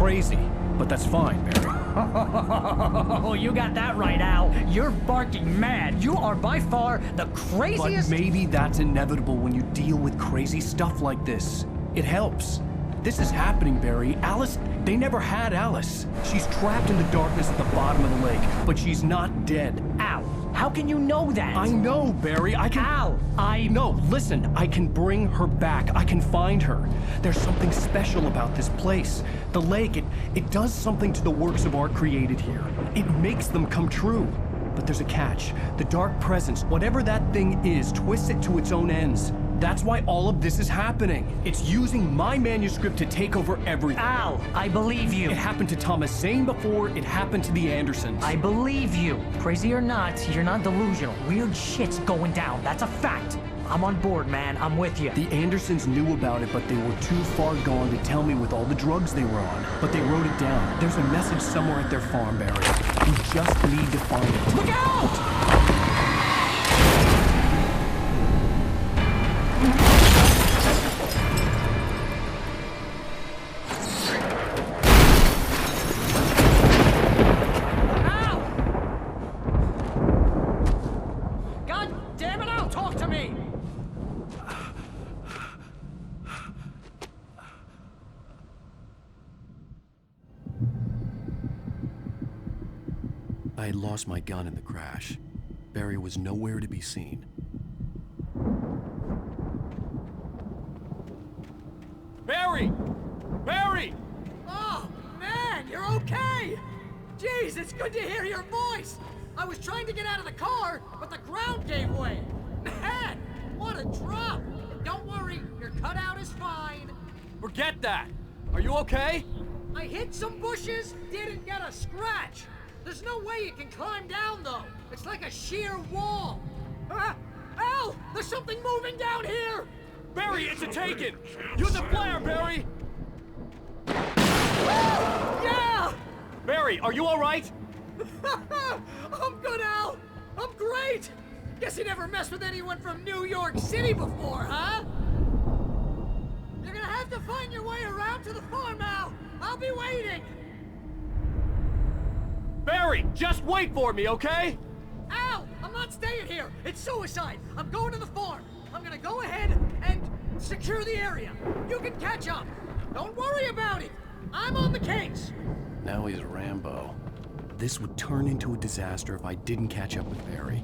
crazy, but that's fine, Barry. Oh, you got that right, Al. You're barking mad. You are by far the craziest... But maybe that's inevitable when you deal with crazy stuff like this. It helps. This is happening, Barry. Alice, they never had Alice. She's trapped in the darkness at the bottom of the lake, but she's not dead. Al, how can you know that? I know, Barry. I can... Al, No, listen. I can bring her back. I can find her. There's something special about this place. The lake, it does something to the works of art created here. It makes them come true. But there's a catch. The dark presence, whatever that thing is, twists it to its own ends. That's why all of this is happening. It's using my manuscript to take over everything. Al, I believe you. It happened to Thomas Zane before, it happened to the Andersons. I believe you. Crazy or not, you're not delusional. Weird shit's going down. That's a fact. I'm on board, man. I'm with you. The Andersons knew about it, but they were too far gone to tell me with all the drugs they were on. But they wrote it down. There's a message somewhere at their farm, Barry. We just need to find it. Look out! I had lost my gun in the crash. Barry was nowhere to be seen. Barry! Barry! Oh, man, you're okay! Jeez, it's good to hear your voice! I was trying to get out of the car, but the ground gave way! Man, what a drop! Don't worry, your cutout is fine. Forget that! Are you okay? I hit some bushes, didn't get a scratch! There's no way you can climb down, though. It's like a sheer wall. Al! There's something moving down here! Barry, it's a taken! Use a flare, Barry! Yeah! Barry, are you alright? I'm good, Al! I'm great! Guess you never messed with anyone from New York City before, huh? You're gonna have to find your way around to the farm, Al! I'll be waiting! Barry, just wait for me, okay? Al! I'm not staying here! It's suicide! I'm going to the farm! I'm gonna go ahead and secure the area. You can catch up. Don't worry about it. I'm on the case. Now he's Rambo. This would turn into a disaster if I didn't catch up with Barry.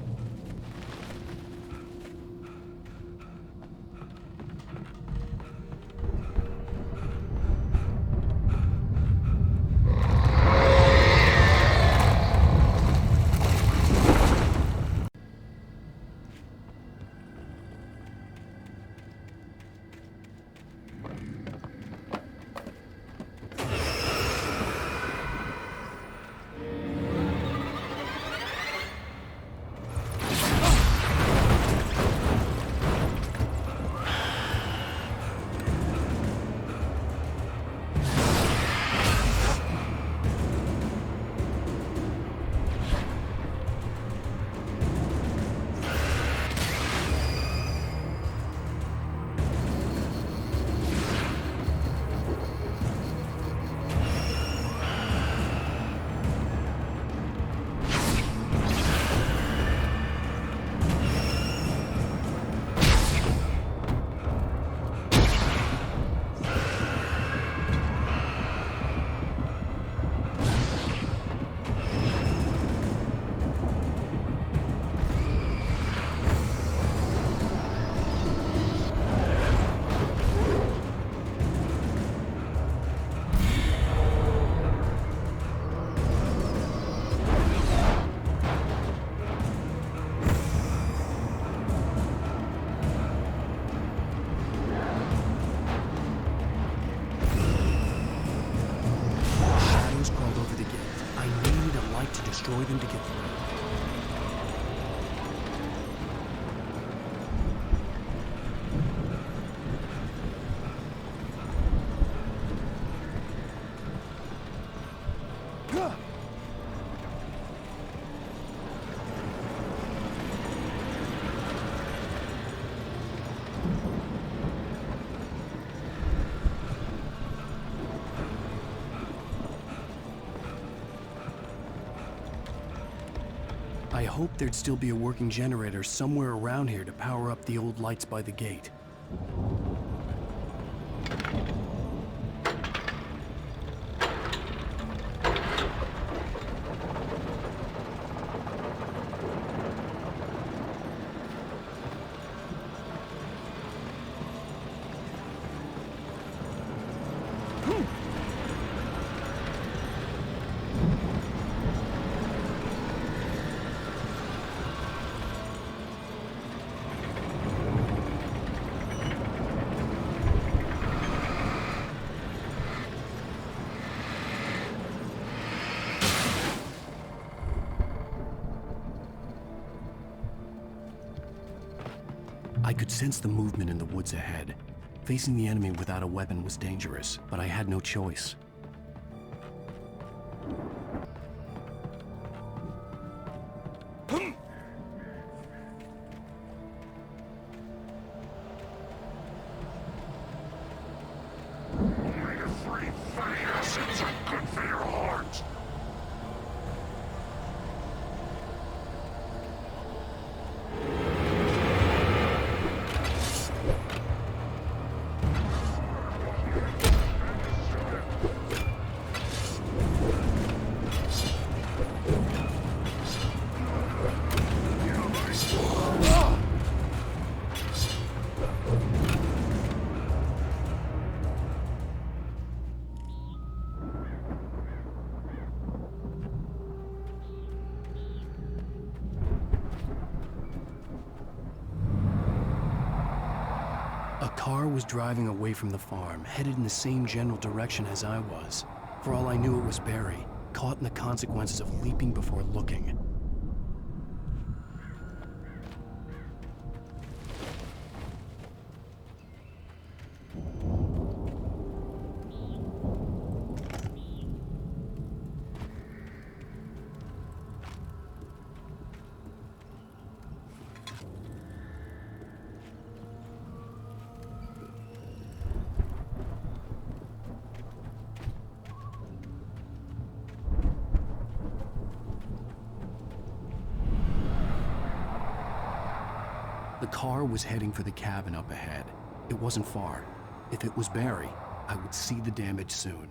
hoped there'd still be a working generator somewhere around here to power up the old lights by the gate. I could sense the movement in the woods ahead. Facing the enemy without a weapon was dangerous, but I had no choice. A car was driving away from the farm, headed in the same general direction as I was. For all I knew, it was Barry, caught in the consequences of leaping before looking. The car was heading for the cabin up ahead. It wasn't far. If it was Barry, I would see the damage soon.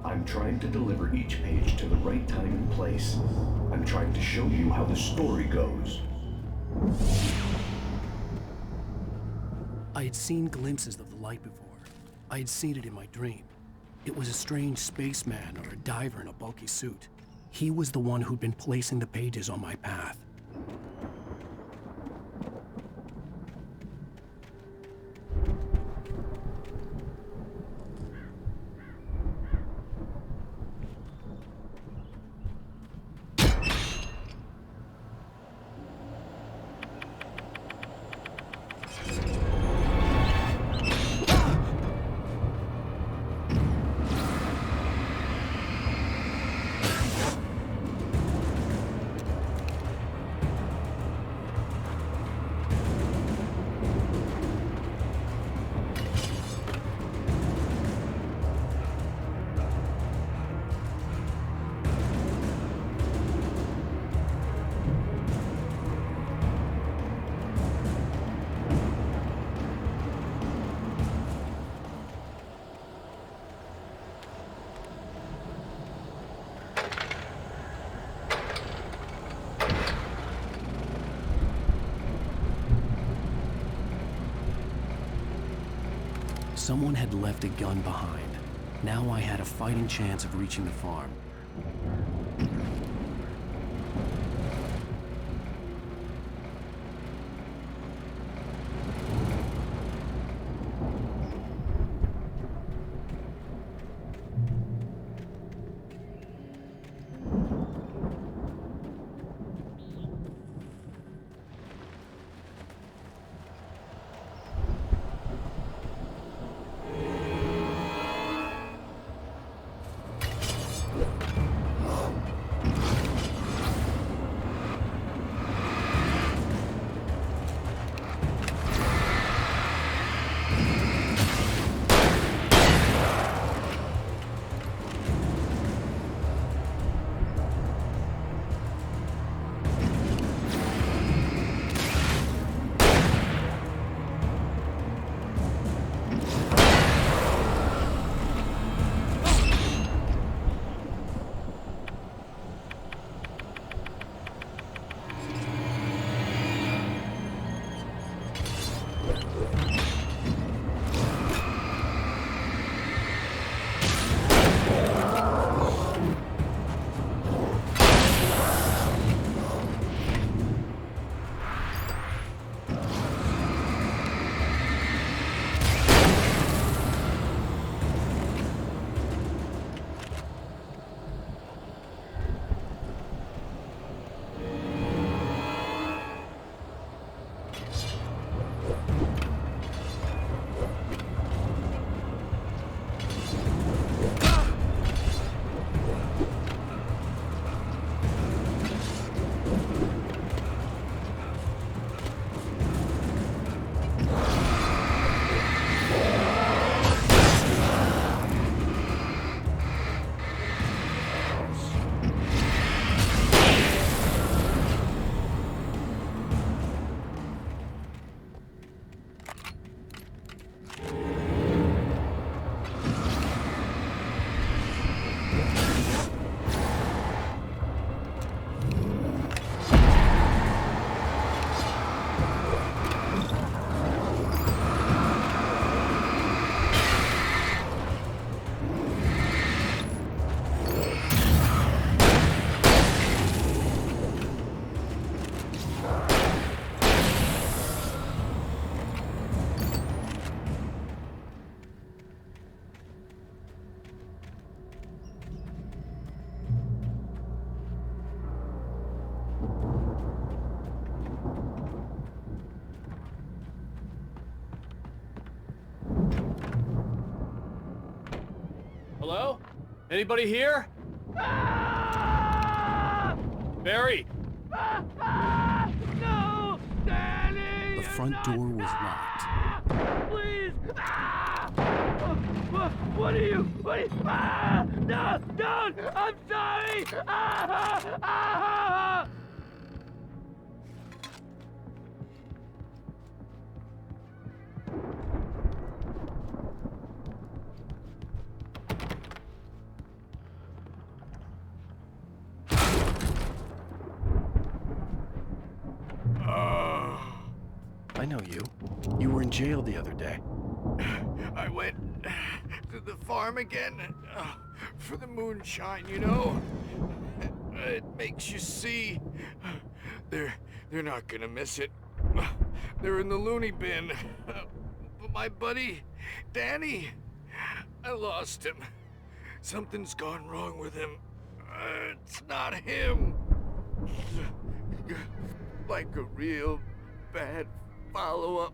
I'm trying to deliver each page to the right time and place. I'm trying to show you how the story goes. I had seen glimpses of the light before. I had seen it in my dream. It was a strange spaceman or a diver in a bulky suit. He was the one who'd been placing the pages on my path. Someone had left a gun behind. Now I had a fighting chance of reaching the farm. Anybody here? Barry! No! Danny! The front door was locked. Please! What are you? What are you? No! Don't! I'm sorry! I know you. You were in jail the other day. I went to the farm again for the moonshine, you know? It makes you see. They're not gonna miss it. They're in the loony bin. But my buddy, Danny, I lost him. Something's gone wrong with him. It's not him. Like a real bad follow-up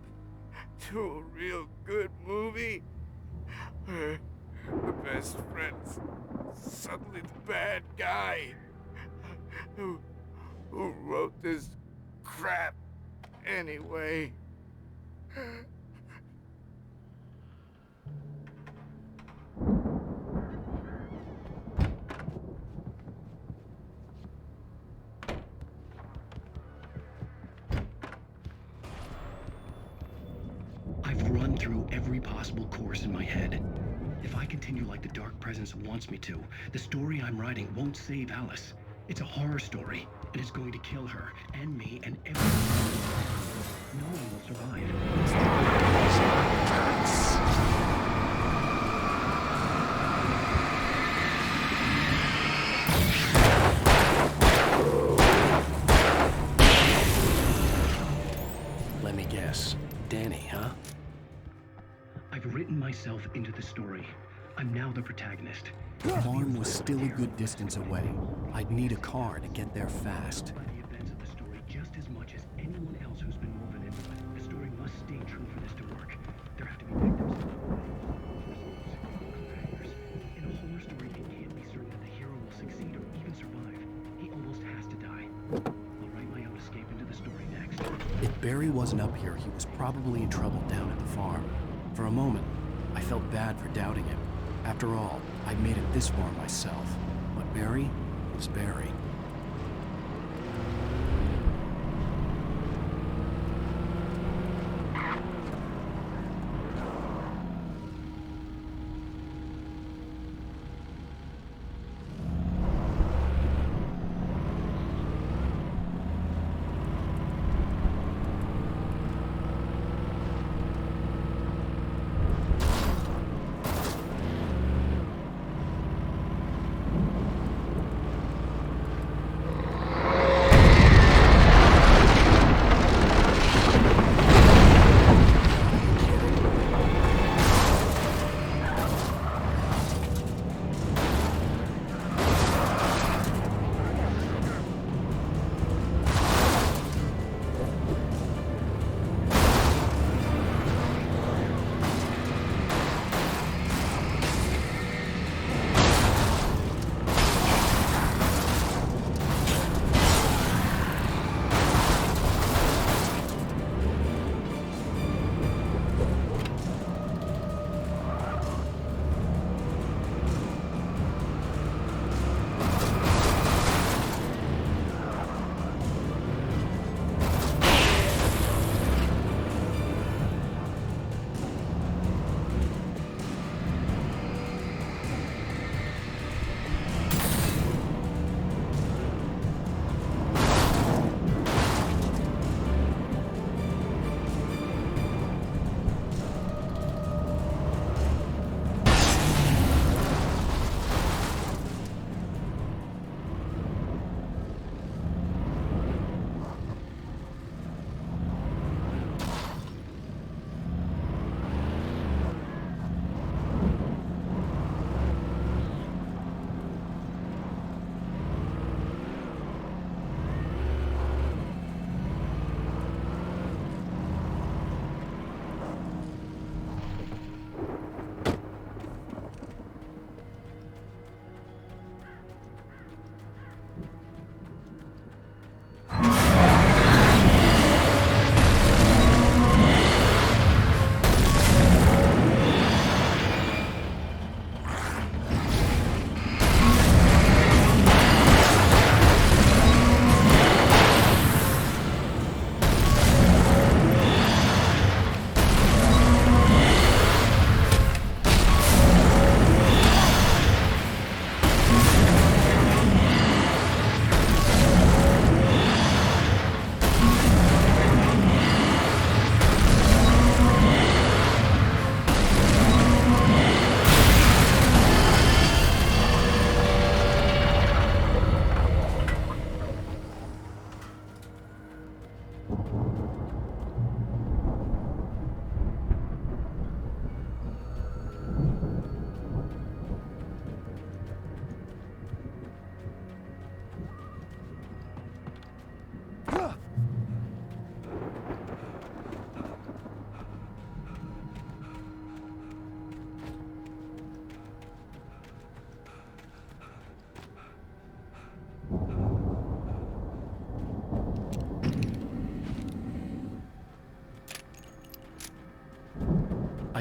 to a real good movie. The best friend's suddenly the bad guy. Who wrote this crap anyway? I've run through every possible course in my head. If I continue like the Dark Presence wants me to, the story I'm writing won't save Alice. It's a horror story, and it's going to kill her, and me, and everyone. No one will survive. Let me guess. Danny, huh? I've written myself into the story. I'm now the protagonist. The farm was still a good distance away. I'd need a car to get there fast. By the events of the story just as much as anyone else who's been woven into it. The story must stay true for this to work. There have to be victims. In a horror story, it can't be certain that the hero will succeed or even survive. He almost has to die. I'll write my own escape into the story next. If Barry wasn't up here, he was probably in trouble down at the farm. For a moment, I felt bad for doubting him. After all, I'd made it this far myself. But Barry was Barry.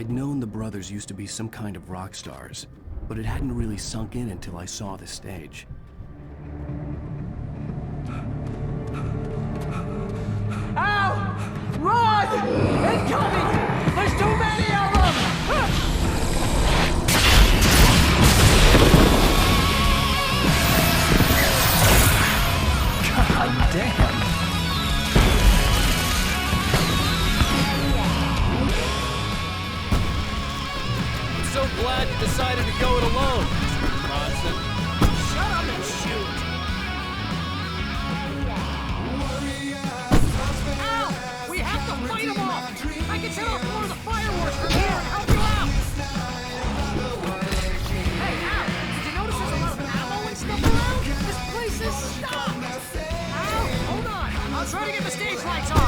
I'd known the brothers used to be some kind of rock stars, but it hadn't really sunk in until I saw the stage. Ow! Run! Incoming! There's too many of them! God damn! I'm so glad you decided to go it alone, Mr. Bronson. Shut up and shoot! Al! We have to fight them off! I can set off more of the fireworks from here and help you out! Hey, Al! Did you notice there's a lot of ammo and stuff around? This place is stocked! Al, hold on! I'll try to get the stage lights on!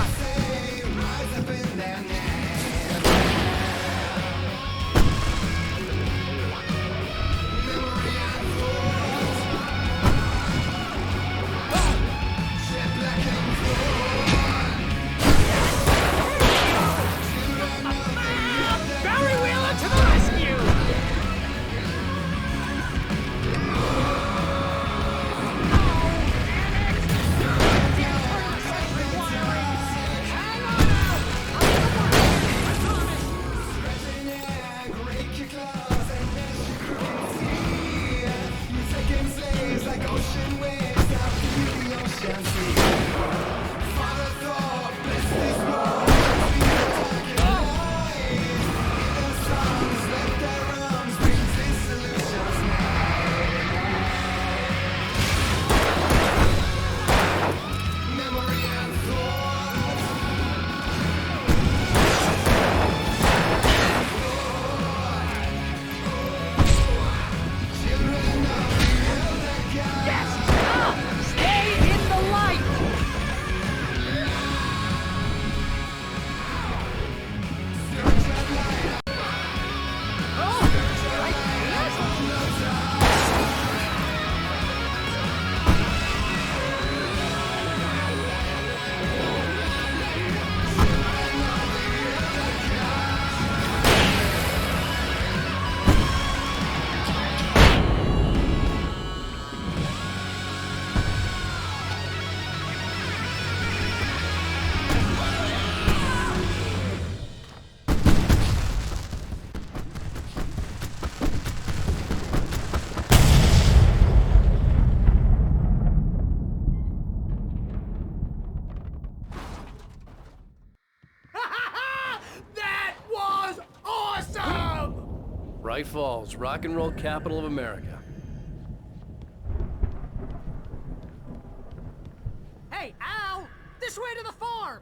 Barry Wheeler to the rescue! That was awesome! Bright Falls, rock and roll capital of America. Hey, Al! This way to the farm!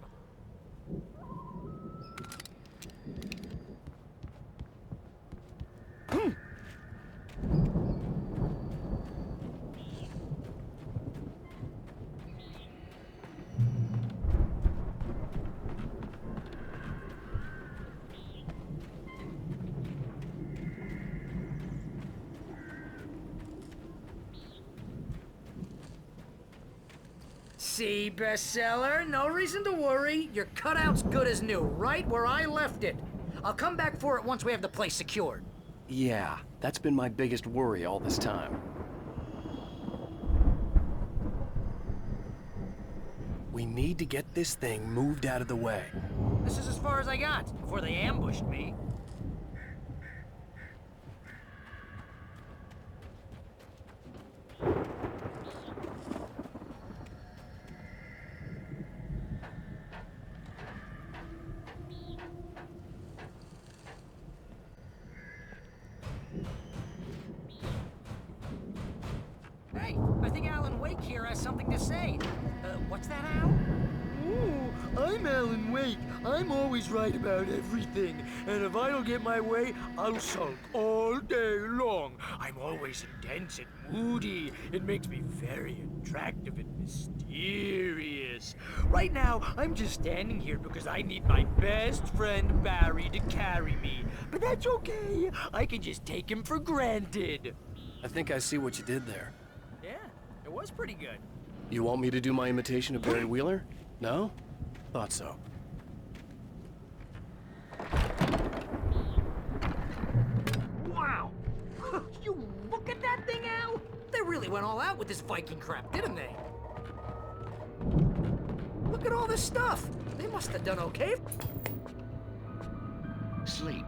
See, bestseller? No reason to worry. Your cutout's good as new, right where I left it. I'll come back for it once we have the place secured. Yeah, that's been my biggest worry all this time. We need to get this thing moved out of the way. This is as far as I got before they ambushed me. Hey, I think Alan Wake here has something to say. What's that, Al? Ooh, I'm Alan Wake. I'm always right about everything. And if I don't get my way, I'll sulk all day long. I'm always intense and moody. It makes me very attractive and mysterious. Right now, I'm just standing here because I need my best friend Barry to carry me. But that's okay. I can just take him for granted. I think I see what you did there. Yeah, it was pretty good. You want me to do my imitation of Barry Wheeler? No? Thought so. really went all out with this Viking crap, didn't they? Look at all this stuff. They must have done okay. Sleep.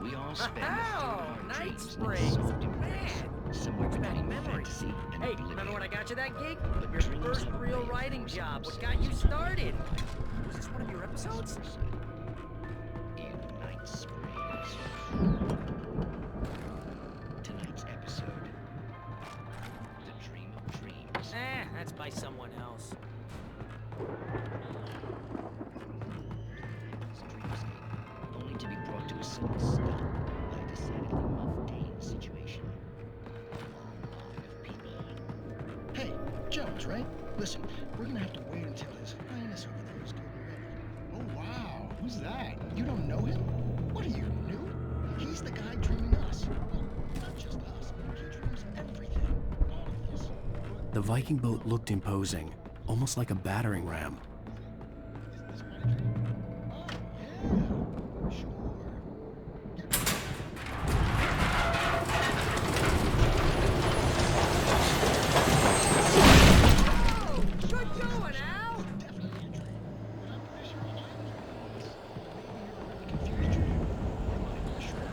We all spend Oh, our Night dreams in Springs. soft embrace, Man, somewhere brings back between memories. fantasy and Hey, oblivion. remember when I got you that gig? But Your dreams first have a real way of writing forcing job. What themselves got you on started? life. Was this one of your episodes? In Night Springs. Tonight's episode, The Dream of Dreams. That's by someone else. Dreamscape, only to be brought to a sudden stop by a decidedly mundane situation. A long line of people. Hey, Jones, right? Listen, we're gonna have to wait until His Highness over there is good and ready. Oh, wow. Who's that? You don't know him? What are you, new? He's the guy dreaming us. Well, not just us. He dreams everything. All of this. The Viking boat looked imposing, almost like a battering ram. Is this my dream? Oh, yeah. Sure. Oh, good going, Al! Definitely a dream. But I'm pretty sure I know what it is. Maybe you're a confused dream. Or am I not sure?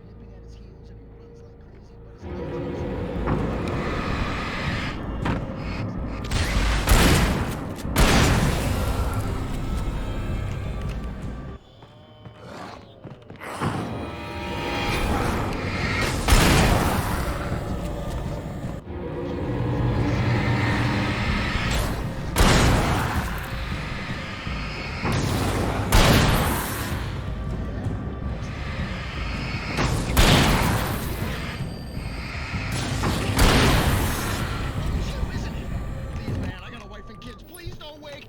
Nipping at his heels and he runs like crazy, but his legs are isn't it? Please, man, I got a wife and kids. Please don't wake.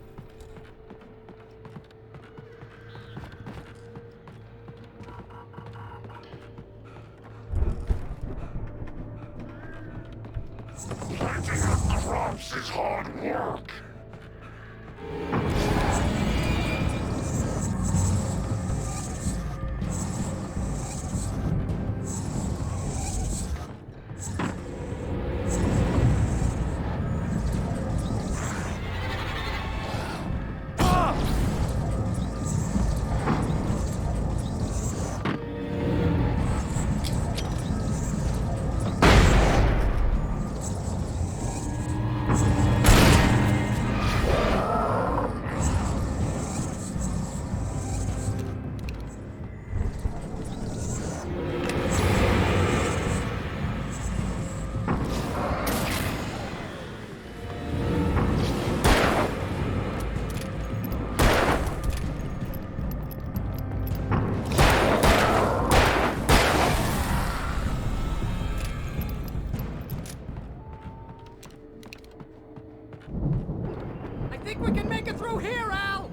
I think we can make it through here, Al!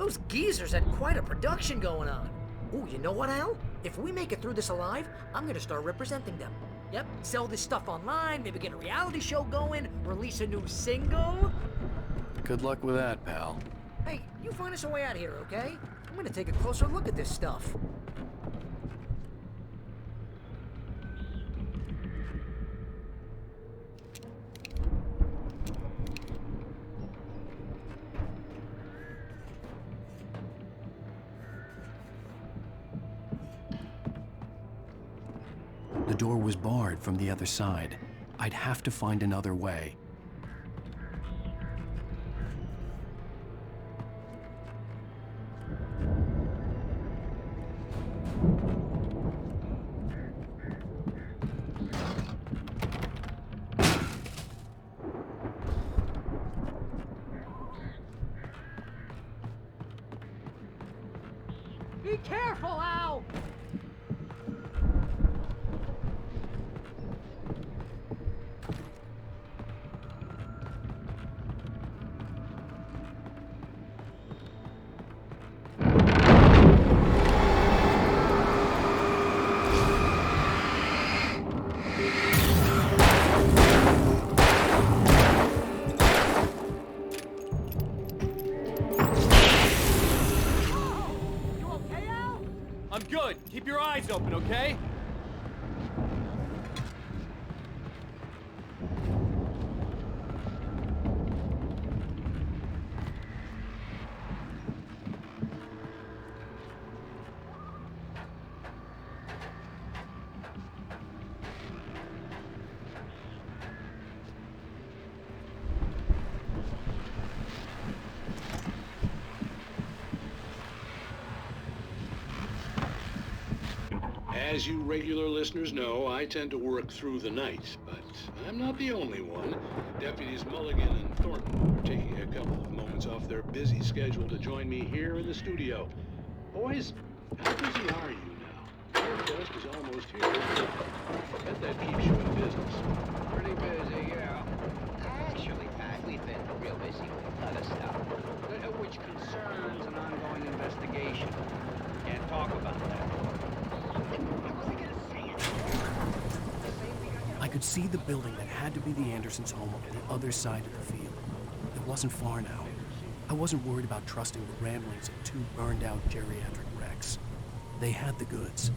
Those geezers had quite a production going on. Ooh, you know what, Al? If we make it through this alive, I'm gonna start representing them. Yep, sell this stuff online, maybe get a reality show going, release a new single. Good luck with that, pal. Hey, you find us a way out of here, okay? I'm gonna take a closer look at this stuff. The door was barred from the other side. I'd have to find another way. Be careful, Al! I'm good. Keep your eyes open, okay? As you regular listeners know, I tend to work through the night, but I'm not the only one. Deputies Mulligan and Thornton are taking a couple of moments off their busy schedule to join me here in the studio. Boys, how busy are you now? Your desk is almost here. I bet that keeps you in business. Pretty busy, yeah. Actually, Pat, we've been real busy with other stuff, which concerns an ongoing investigation. Can't talk about that. I could see the building that had to be the Andersons' home on the other side of the field. It wasn't far now. I wasn't worried about trusting the ramblings of two burned-out geriatric wrecks. They had the goods.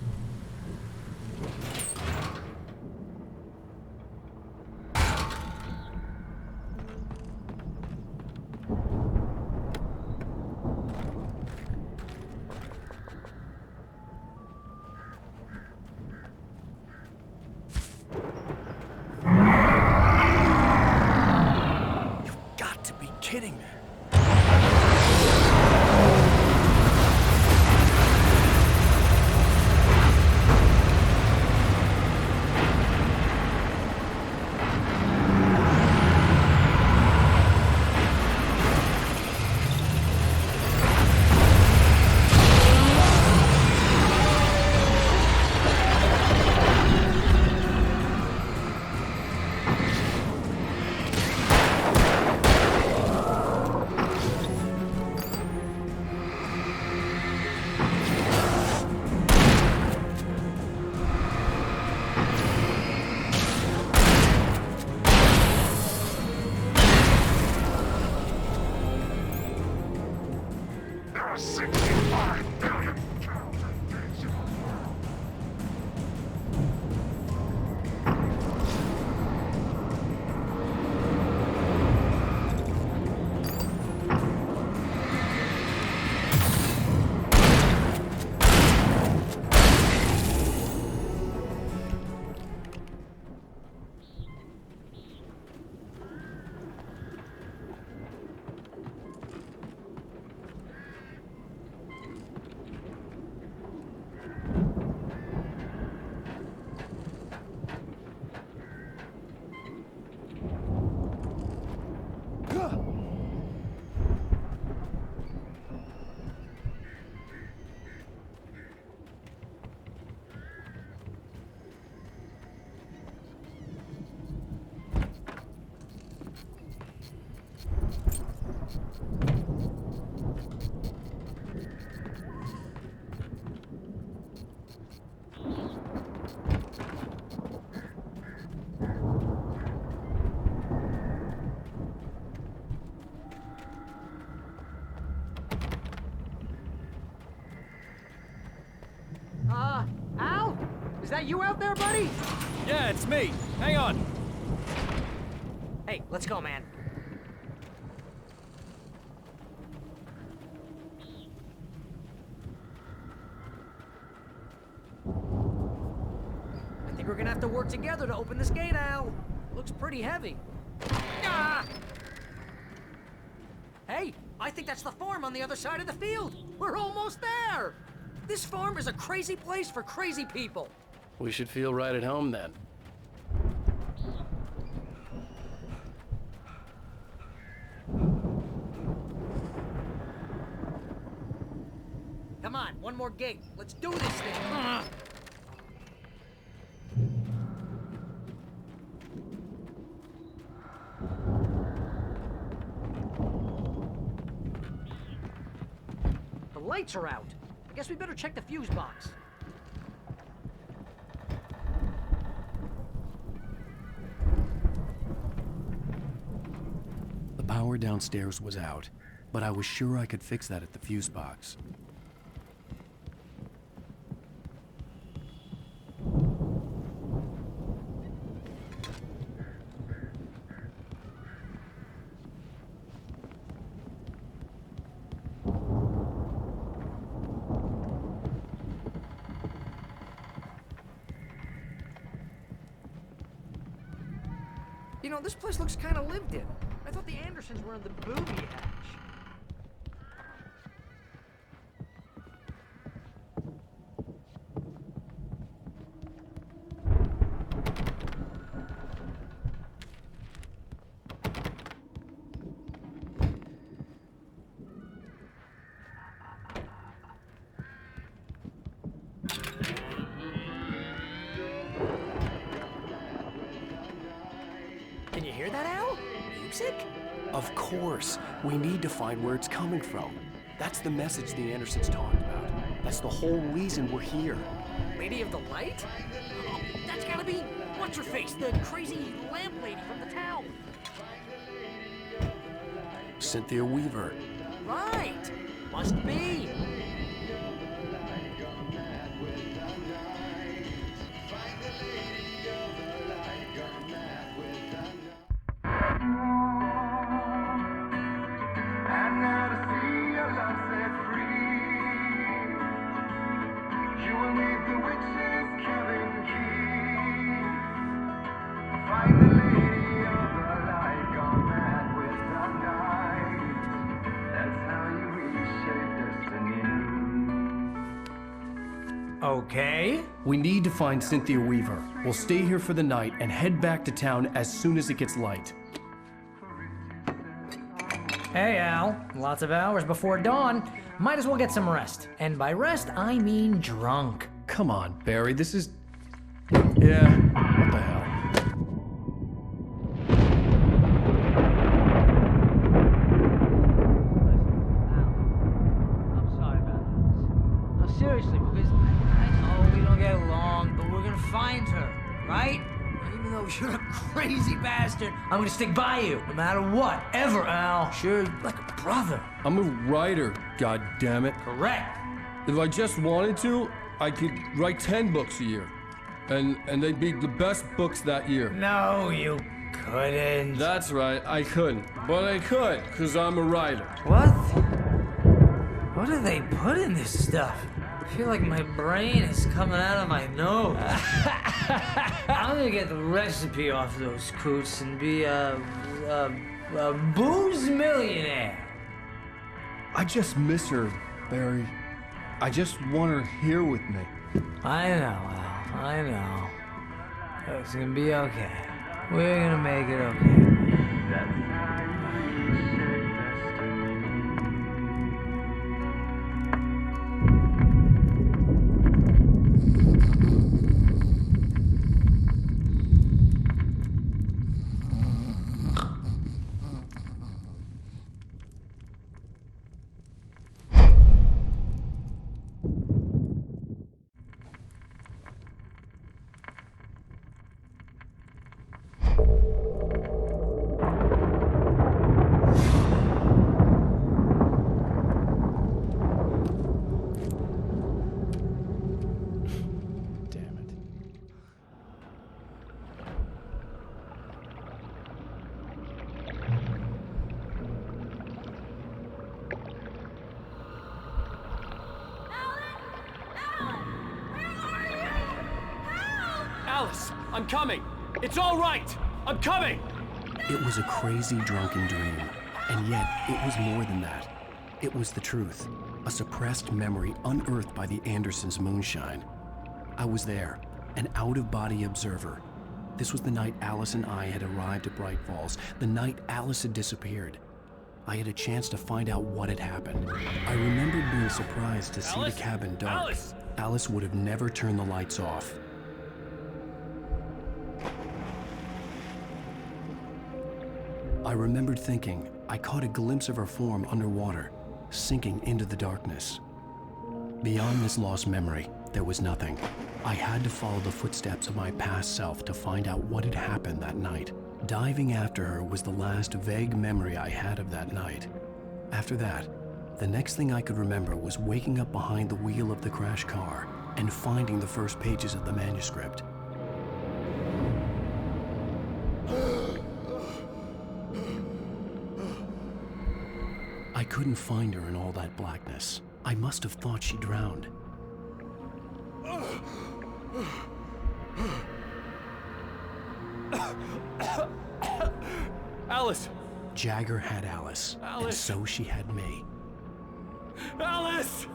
Kidding me. that you out there, buddy? Yeah, it's me. Hang on. Hey, let's go, man. I think we're gonna have to work together to open this gate, Al. Looks pretty heavy. Ah! Hey, I think that's the farm on the other side of the field. We're almost there. This farm is a crazy place for crazy people. We should feel right at home then. Come on, one more gate. Let's do this thing. The lights are out. I guess we better check the fuse box. The power downstairs was out, but I was sure I could fix that at the fuse box. You know, this place looks kind of lived in. I thought the Andersons were in the booby hatch. Can you hear that, Al? Music? Of course. We need to find where it's coming from. That's the message the Andersons talked about. That's the whole reason we're here. Lady of the Light? Oh, that's gotta be what's-her-face, the crazy lamp lady from the town. Cynthia Weaver. Right. Must be. Okay. We need to find Cynthia Weaver. We'll stay here for the night and head back to town as soon as it gets light. Hey, Al. Lots of hours before dawn. Might as well get some rest. And by rest, I mean drunk. Come on, Barry, this is... Yeah, what the hell? I'm sorry about this. No, seriously, because I know we don't get along, but we're gonna find her, right? Even though you're a crazy bastard, I'm gonna stick by you, no matter what, ever, Al. Sure, like a brother. I'm a writer, God damn it. Correct. If I just wanted to, I could write 10 books a year. And they'd be the best books that year. No, you couldn't. That's right, I couldn't. But I could, because I'm a writer. What? What do they put in this stuff? I feel like my brain is coming out of my nose. I'm gonna get the recipe off those coots and be a booze millionaire. I just miss her, Barry. I just want her here with me. I know, Al. I know. It's gonna be okay. We're gonna make it okay. I'm coming! It's all right! I'm coming! It was a crazy, drunken dream, and yet it was more than that. It was the truth, a suppressed memory unearthed by the Andersons' moonshine. I was there, an out-of-body observer. This was the night Alice and I had arrived at Bright Falls, the night Alice had disappeared. I had a chance to find out what had happened. I remembered being surprised to see the cabin dark. Alice! Alice would have never turned the lights off. I remembered thinking I caught a glimpse of her form underwater, sinking into the darkness. Beyond this lost memory, there was nothing. I had to follow the footsteps of my past self to find out what had happened that night. Diving after her was the last vague memory I had of that night. After that, the next thing I could remember was waking up behind the wheel of the crashed car and finding the first pages of the manuscript. I couldn't find her in all that blackness. I must have thought she drowned. Alice! Jagger had Alice, and Alice! so she had me. Alice!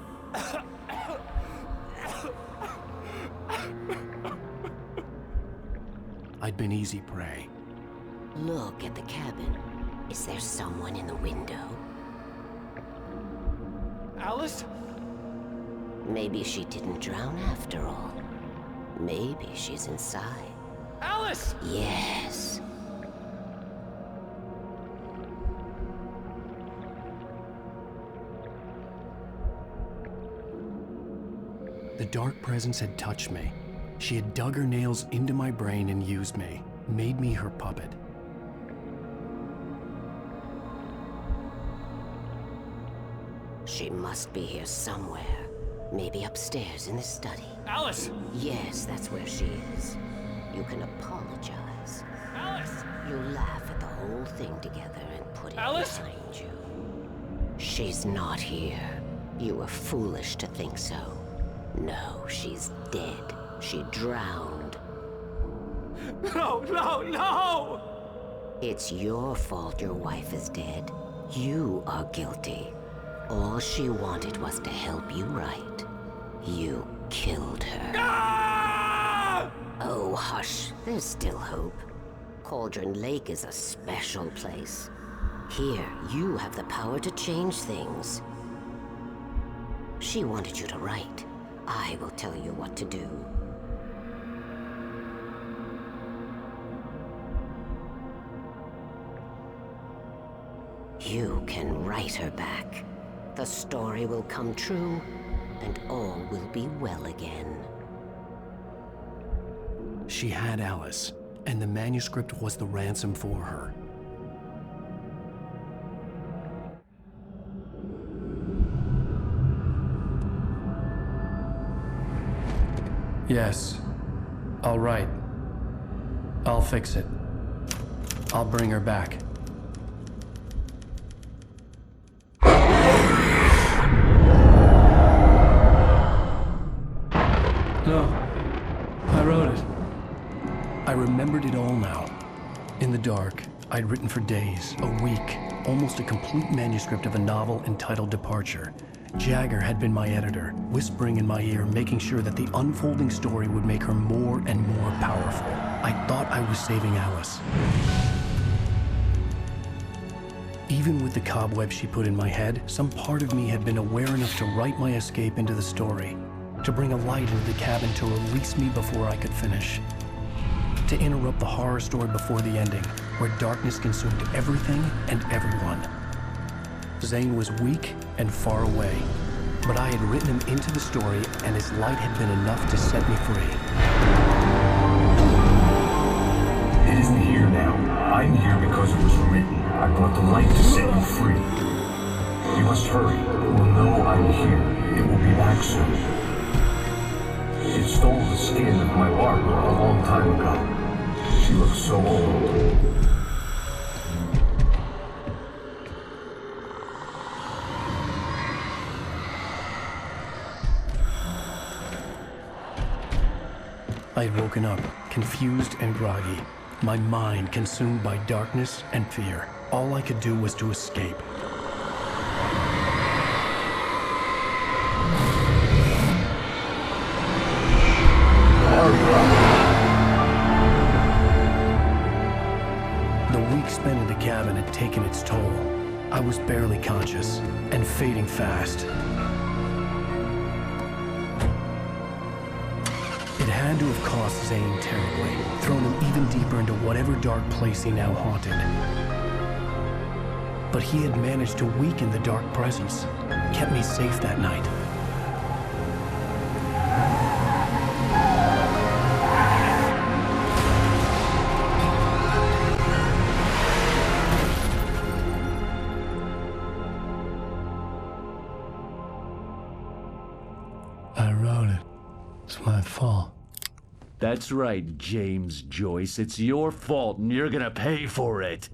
I'd been easy prey. Look at the cabin. Is there someone in the window? Alice? Maybe she didn't drown after all. Maybe she's inside. Alice! Yes. The dark presence had touched me. She had dug her nails into my brain and used me, made me her puppet. She must be here somewhere. Maybe upstairs in the study. Alice! Yes, that's where she is. You can apologize. Alice! You laugh at the whole thing together and put it Alice? behind you. She's not here. You were foolish to think so. No, she's dead. She drowned. No, no, no! It's your fault your wife is dead. You are guilty. All she wanted was to help you right. You killed her. Ah! Oh, hush. There's still hope. Cauldron Lake is a special place. Here, you have the power to change things. She wanted you to write. I will tell you what to do. You can write her back. The story will come true, and all will be well again. She had Alice, and the manuscript was the ransom for her. Yes. All right. I'll fix it. I'll bring her back. No. I wrote it. I remembered it all now. In the dark, I'd written for days, a week, almost a complete manuscript of a novel entitled Departure. Jagger had been my editor, whispering in my ear, making sure that the unfolding story would make her more and more powerful. I thought I was saving Alice. Even with the cobwebs she put in my head, some part of me had been aware enough to write my escape into the story, to bring a light into the cabin to release me before I could finish, to interrupt the horror story before the ending, where darkness consumed everything and everyone. Zane was weak and far away, but I had written him into the story, and his light had been enough to set me free. It isn't here now. I'm here because it was written. I brought the light to set you free. You must hurry. It will know I'm here. It will be back soon. It stole the skin of my Barbara a long time ago. She looks so old. I had woken up, confused and groggy, my mind consumed by darkness and fear. All I could do was to escape. The week spent in the cabin had taken its toll. I was barely conscious and fading fast. It had to have cost Zane terribly, thrown him even deeper into whatever dark place he now haunted. But he had managed to weaken the dark presence, kept me safe that night. I wrote it. It's my fault. That's right, James Joyce. It's your fault, and you're gonna pay for it.